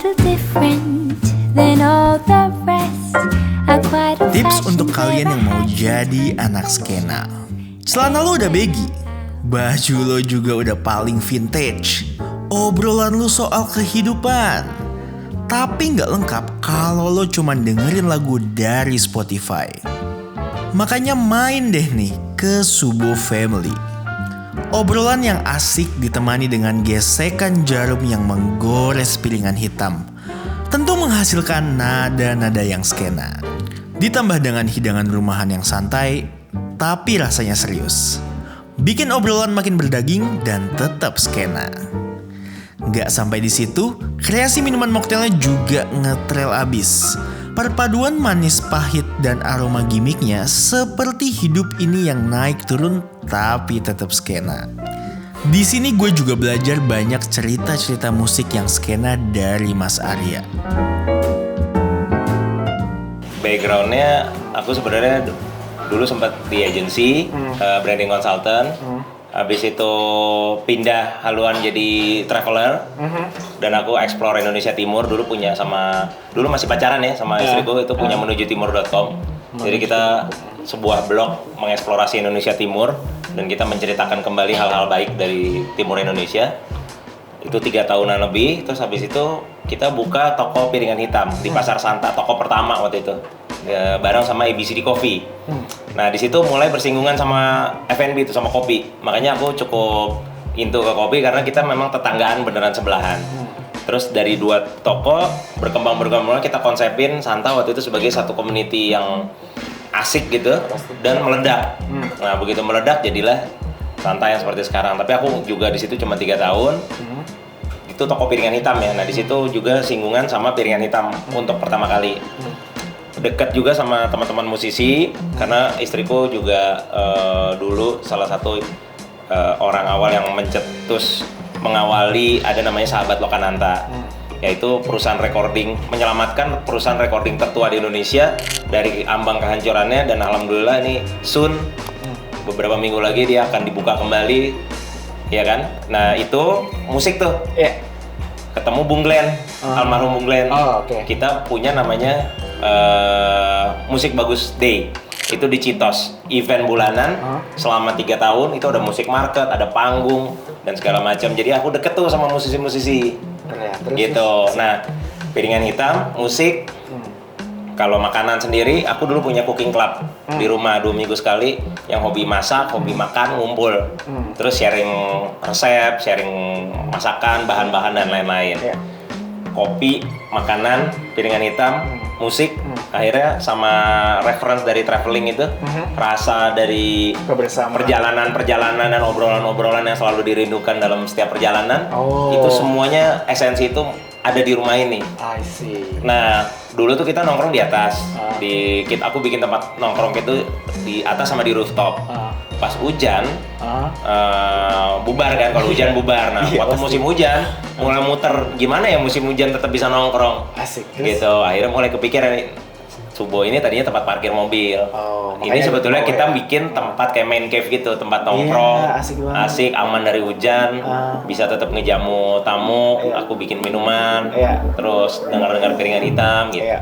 little different than all the rest. Tips untuk kalian yang mau jadi anak skena. Celana lo udah baggy, baju lo juga udah paling vintage, obrolan lo soal kehidupan, tapi gak lengkap kalau lo cuma dengerin lagu dari Spotify. Makanya main deh nih ke Subo Family. Obrolan yang asik ditemani dengan gesekan jarum yang menggores piringan hitam, tentu menghasilkan nada-nada yang skena. Ditambah dengan hidangan rumahan yang santai, tapi rasanya serius. Bikin obrolan makin berdaging dan tetap skena. Gak sampai di situ, kreasi minuman mocktailnya juga ngetrel abis. Perpaduan manis pahit dan aroma gimmicknya seperti hidup ini yang naik turun tapi tetap skena. Di sini gue juga belajar banyak cerita-cerita musik yang skena dari Mas Arya. Backgroundnya aku sebenarnya dulu sempat di agency, branding consultant. Habis itu pindah haluan jadi traveler. Dan aku explore Indonesia Timur, dulu masih pacaran ya sama istriku, itu punya menujutimur.com. Jadi kita sebuah blog mengeksplorasi Indonesia Timur dan kita menceritakan kembali hal-hal baik dari timur Indonesia. Itu 3 tahunan lebih. Terus habis itu kita buka toko piringan hitam di Pasar Santa, toko pertama waktu itu. Ya, bareng sama ABCD Coffee. Nah di situ mulai bersinggungan sama F&B itu, sama kopi. Makanya aku cukup into ke kopi karena kita memang tetanggaan beneran sebelahan. Terus dari 2 toko berkembang kita konsepin Santa waktu itu sebagai satu community yang asik gitu dan meledak. Nah begitu meledak jadilah Santa yang seperti sekarang. Tapi aku juga di situ cuma 3 tahun. Itu toko piringan hitam ya. Nah di situ juga singgungan sama piringan hitam untuk pertama kali. Dekat juga sama teman-teman musisi karena istriku juga dulu salah satu orang awal yang mencetus mengawali ada namanya Sahabat Lokananta, yaitu perusahaan recording, menyelamatkan perusahaan recording tertua di Indonesia dari ambang kehancurannya. Dan alhamdulillah ini soon beberapa minggu lagi dia akan dibuka kembali, ya kan. Nah itu musik tuh ketemu Bung Glenn, almarhum Bung Glenn. Kita punya namanya Musik Bagus Day, itu di Citos, event bulanan selama 3 tahun. Itu ada musik market, ada panggung dan segala macam. Jadi aku deket tuh sama musisi-musisi gitu. Nah piringan hitam, musik. Kalau makanan sendiri, aku dulu punya cooking club di rumah 2 minggu sekali, yang hobi masak, hobi makan, ngumpul. Terus sharing resep, sharing masakan, bahan-bahan dan lain-lain. Kopi, makanan, piringan hitam, musik. Akhirnya sama reference dari traveling itu, rasa dari perjalanan dan obrolan-obrolan yang selalu dirindukan dalam setiap perjalanan. Itu semuanya esensi itu ada di rumah ini. I see. Nah, dulu tuh kita nongkrong di atas. Aku bikin tempat nongkrong itu di atas sama di rooftop. Pas hujan, bubar kan, kalau hujan bubar. Nah, waktu musim hujan, mulai muter gimana ya musim hujan tetap bisa nongkrong. Asik. Gitu, akhirnya mulai kepikiran Subo ini tadinya tempat parkir mobil. Ini sebetulnya kita bikin tempat kayak main cave gitu, tempat nongkrong, asik, aman dari hujan, bisa tetap ngejamu tamu. Aku bikin minuman, terus dengar-dengar piringan hitam gitu.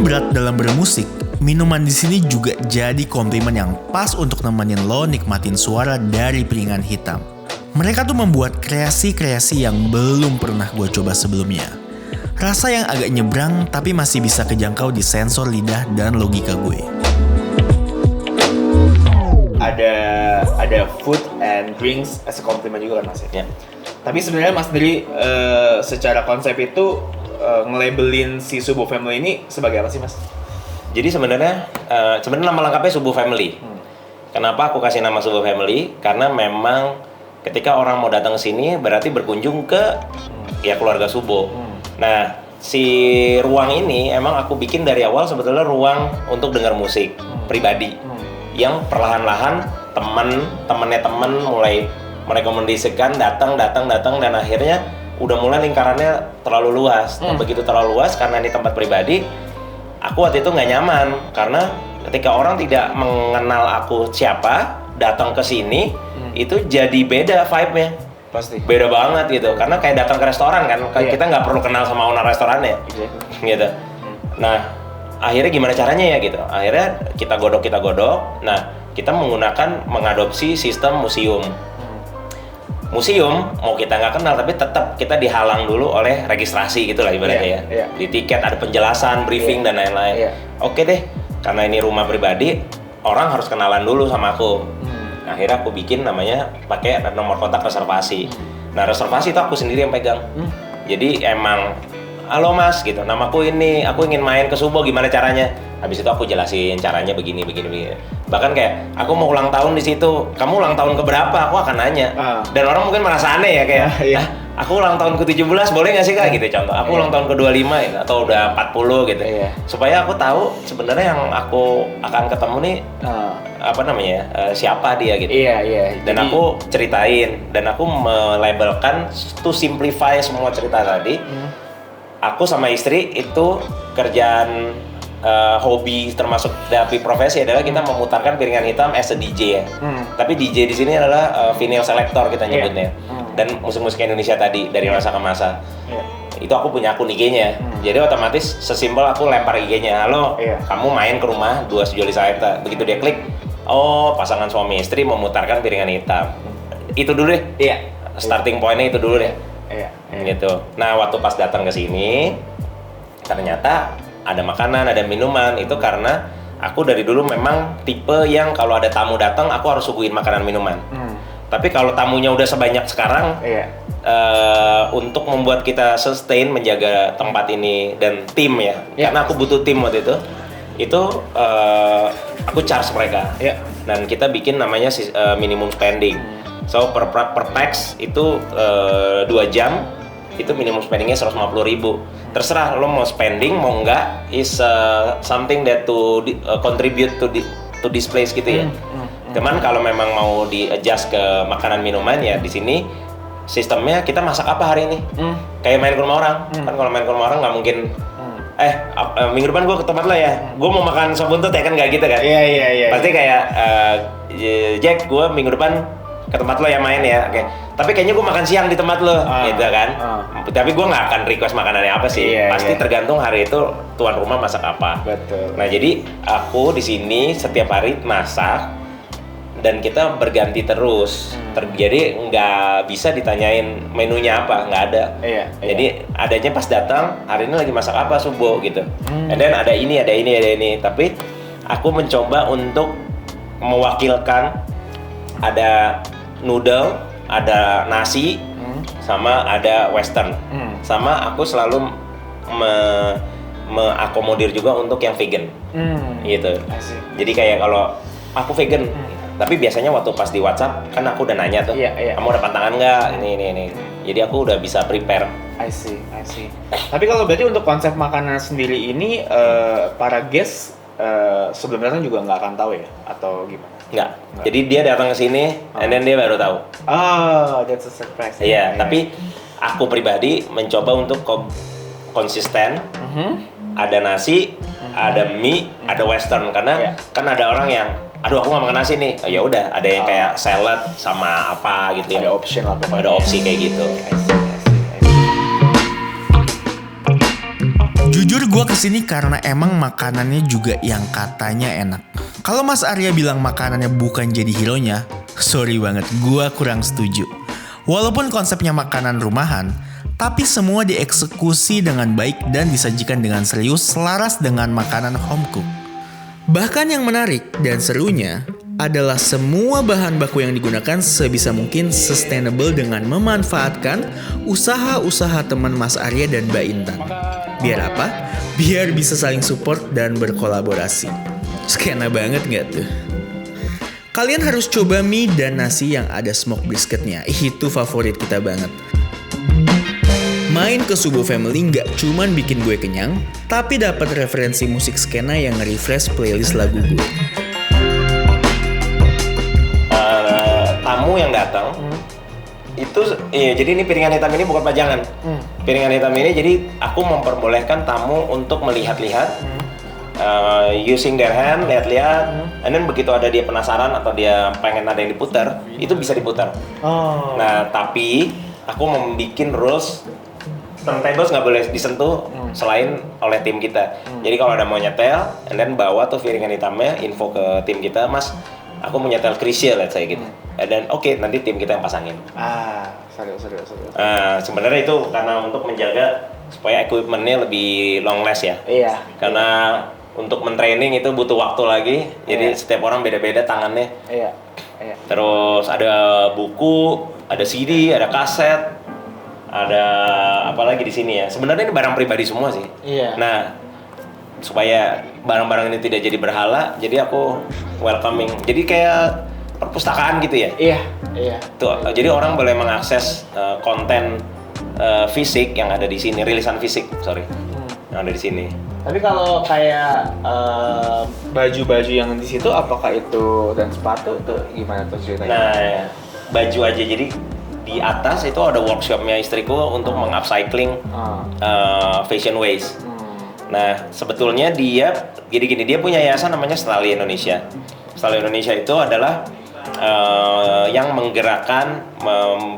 Berat dalam bermusik, minuman di sini juga jadi komplimen yang pas untuk nemenin lo nikmatin suara dari piringan hitam. Mereka tuh membuat kreasi-kreasi yang belum pernah gue coba sebelumnya. Rasa yang agak nyebrang tapi masih bisa kejangkau di sensor lidah dan logika gue. Ada food and drinks as a compliment juga kan Mas ya? Tapi sebenarnya Mas Dri secara konsep itu nge-labelin si Subo Family ini sebagai apa sih Mas? Jadi sebenarnya nama lengkapnya Subo Family. Kenapa aku kasih nama Subo Family? Karena memang ketika orang mau datang ke sini berarti berkunjung ke ya keluarga Subo. Nah, si ruang ini emang aku bikin dari awal sebetulnya ruang untuk dengar musik pribadi. yang perlahan-lahan temennya temen mulai merekomendasikan datang dan akhirnya udah mulai lingkarannya terlalu luas. Nah, begitu terlalu luas karena ini tempat pribadi, aku waktu itu nggak nyaman karena ketika orang tidak mengenal aku siapa datang ke sini itu jadi beda vibe-nya. Pasti. Beda banget gitu karena kayak datang ke restoran kan, kita nggak perlu kenal sama owner restorannya gitu. Nah akhirnya gimana caranya ya gitu, akhirnya kita godok. Nah kita mengadopsi sistem museum. Mau kita nggak kenal tapi tetap kita dihalang dulu oleh registrasi gitulah ibaratnya ya. Di tiket ada penjelasan, briefing dan lain-lain. Oke deh, karena ini rumah pribadi, orang harus kenalan dulu sama aku. Akhirnya aku bikin namanya pakai nomor kontak reservasi. Nah reservasi itu aku sendiri yang pegang. Jadi emang, halo mas gitu, namaku ini, aku ingin main ke Subo, gimana caranya? Habis itu aku jelasin caranya begini. Bahkan kayak aku mau ulang tahun di situ, kamu ulang tahun ke berapa? Aku akan nanya. Dan orang mungkin merasa aneh ya kayak, aku ulang tahun ke 17 boleh nggak sih kak? Gitu contoh. Aku ulang tahun ke 25 gitu, atau udah 40 gitu. Supaya aku tahu sebenarnya yang aku akan ketemu nih siapa dia gitu. Dan aku ceritain dan aku melabelkan to simplify semua cerita tadi. Aku sama istri itu kerjaan hobi termasuk dari profesi adalah kita memutarkan piringan hitam as a DJ ya. Tapi DJ di sini adalah vinyl selector kita nyebutnya. Dan musik-musik Indonesia tadi dari masa ke masa. Itu aku punya akun IG-nya. Jadi otomatis sesimpel aku lempar IG-nya. Halo, kamu main ke rumah 2 Sujoli Saeta. Begitu dia klik, oh pasangan suami istri memutarkan piringan hitam. Itu dulu deh. Starting point-nya itu dulu deh. Gitu. Nah, waktu pas datang ke sini ternyata ada makanan, ada minuman. Itu karena aku dari dulu memang tipe yang kalau ada tamu datang aku harus suguhin makanan minuman. Tapi kalau tamunya udah sebanyak sekarang, untuk membuat kita sustain menjaga tempat ini dan tim ya, karena aku butuh tim waktu itu aku charge mereka. Dan kita bikin namanya minimum spending. So per pax itu 2 jam itu minimum spendingnya 150.000. Terserah lo mau spending mau enggak, is something that to contribute to this place gitu ya. Cuman kalau memang mau di adjust ke makanan minuman ya di sini sistemnya kita masak apa hari ini, kayak main ke rumah orang. Kan kalau main ke rumah orang nggak mungkin minggu depan gue ke tempat lo ya, gue mau makan sop buntut ya kan, nggak gitu kan. Pasti kayak Jack, gue minggu depan ke tempat lo ya main ya, oke. Tapi kayaknya gue makan siang di tempat lo, gitu kan. Tapi gue nggak akan request makanannya apa sih. Pasti tergantung hari itu tuan rumah masak apa. Betul. Nah jadi aku di sini setiap hari masak dan kita berganti terus. Jadi nggak bisa ditanyain menunya apa, nggak ada. Jadi adanya pas datang hari ini lagi masak apa subuh gitu. And then ada ini. Tapi aku mencoba untuk mewakilkan, ada noodle, ada nasi, sama ada western. Sama aku selalu mengakomodir juga untuk yang vegan, gitu. Jadi kayak kalau aku vegan, tapi biasanya waktu pas di WhatsApp kan aku udah nanya tuh, kamu ada pantangan nggak? Ini. Jadi aku udah bisa prepare. I see. Tapi kalau berarti untuk konsep makanan sendiri ini para guest sebelumnya juga nggak akan tahu ya, atau gimana? Nggak. Jadi dia datang ke sini, and then dia baru tahu. Oh, that's a surprise. Iya, tapi aku pribadi mencoba untuk konsisten. Ada nasi, ada mie, ada western. Karena kan ada orang yang, aduh aku nggak makan nasi nih. Oh, ya udah, ada yang kayak salad sama apa gitu ya. Ada option lah pokoknya. Ada opsi kayak gitu. Jujur gue kesini karena emang makanannya juga yang katanya enak. Kalau Mas Arya bilang makanannya bukan jadi hero-nya, sorry banget, gue kurang setuju. Walaupun konsepnya makanan rumahan, tapi semua dieksekusi dengan baik dan disajikan dengan serius selaras dengan makanan home cook. Bahkan yang menarik dan serunya adalah semua bahan baku yang digunakan sebisa mungkin sustainable dengan memanfaatkan usaha-usaha teman Mas Arya dan Mbak Intan. Biar apa? Biar bisa saling support dan berkolaborasi. Skena banget gak tuh? Kalian harus coba mie dan nasi yang ada smoke brisketnya. Itu favorit kita banget. Main ke Subo Family gak cuman bikin gue kenyang, tapi dapat referensi musik skena yang nge-refresh playlist lagu gue. tamu yang datang itu iya, jadi ini piringan hitam ini bukan pajangan. Piringan hitam ini jadi aku memperbolehkan tamu untuk melihat-lihat, using their hand, lihat-lihat, and then begitu ada dia penasaran atau dia pengen ada yang diputar, itu bisa diputar. Nah, tapi aku membuat rules, turntables nggak boleh disentuh selain oleh tim kita. Jadi kalau ada mau nyetel, and then bawa tuh piringan hitamnya, info ke tim kita, Mas, aku mau nyetel Krisya, let's say gitu. Dan oke, nanti tim kita yang pasangin. Seru. Sebenarnya itu karena untuk menjaga supaya equipmentnya lebih long last ya. Iya. Karena untuk mentraining itu butuh waktu lagi. Jadi setiap orang beda-beda tangannya. Iya. Terus ada buku, ada CD, ada kaset, ada apa lagi di sini ya. Sebenarnya ini barang pribadi semua sih. Iya. Nah, supaya barang-barang ini tidak jadi berhala, jadi aku welcoming. Jadi kayak perpustakaan gitu ya. Iya. Tuh, jadi orang boleh mengakses konten fisik yang ada di sini, rilisan fisik, yang ada di sini. Tapi kalau kayak baju-baju yang di situ, apakah itu dan sepatu itu gimana tuh ceritanya? Nah, baju aja, jadi di atas itu ada workshopnya istriku untuk meng-upcycling fashion waste. Nah, sebetulnya dia gini, dia punya yayasan namanya Setali Indonesia. Setali Indonesia itu adalah yang menggerakkan,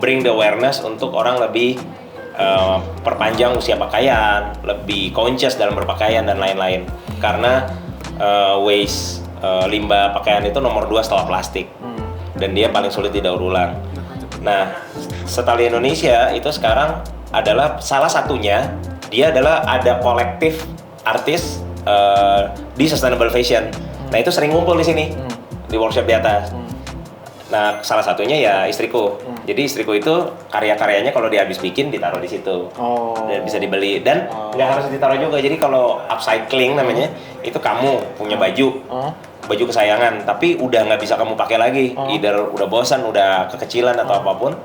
bring the awareness untuk orang lebih perpanjang usia pakaian, lebih conscious dalam berpakaian dan lain-lain. Karena waste limbah pakaian itu nomor 2 setelah plastik, dan dia paling sulit didaur ulang. Nah, Setali Indonesia itu sekarang adalah salah satunya, dia adalah ada kolektif artis di sustainable fashion. Nah, itu sering ngumpul di sini di workshop di atas. Nah, salah satunya ya istriku. Jadi istriku itu karya-karyanya kalau dia habis bikin ditaruh di situ. Dan bisa dibeli, dan nggak harus ditaruh juga. Jadi kalau upcycling namanya, itu kamu punya baju kesayangan, tapi udah nggak bisa kamu pakai lagi. Either udah bosan, udah kekecilan atau apapun.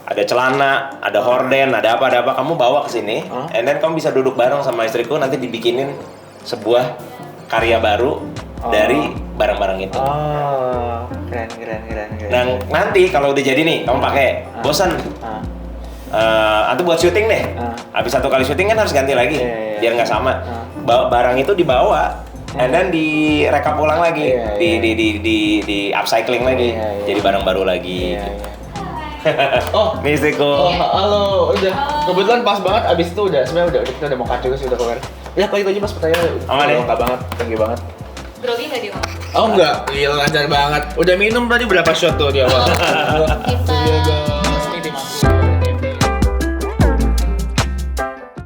Ada celana, ada horden, ada apa, kamu bawa ke sini, and then kamu bisa duduk bareng sama istriku, nanti dibikinin sebuah karya baru dari barang-barang itu. Keren. Nah, nanti kalau udah jadi nih, kamu pakai, bosan, atau buat syuting deh. Habis 1 kali syuting kan harus ganti lagi, biar nggak sama. Barang itu dibawa, and then direkap ulang lagi, di upcycling lagi, jadi barang baru lagi. Nih istriku. Halo, udah. Kebetulan pas banget abis itu sebenarnya kita udah mau cut juga sih, udah keluar. Ya, kalau itu aja Mas pertanyaannya. Aman ya? Lengkap banget, tinggi banget. Grogi nggak dia Mas? Oh enggak, gila lancar banget. Udah minum tadi berapa shot tuh di awal? Kita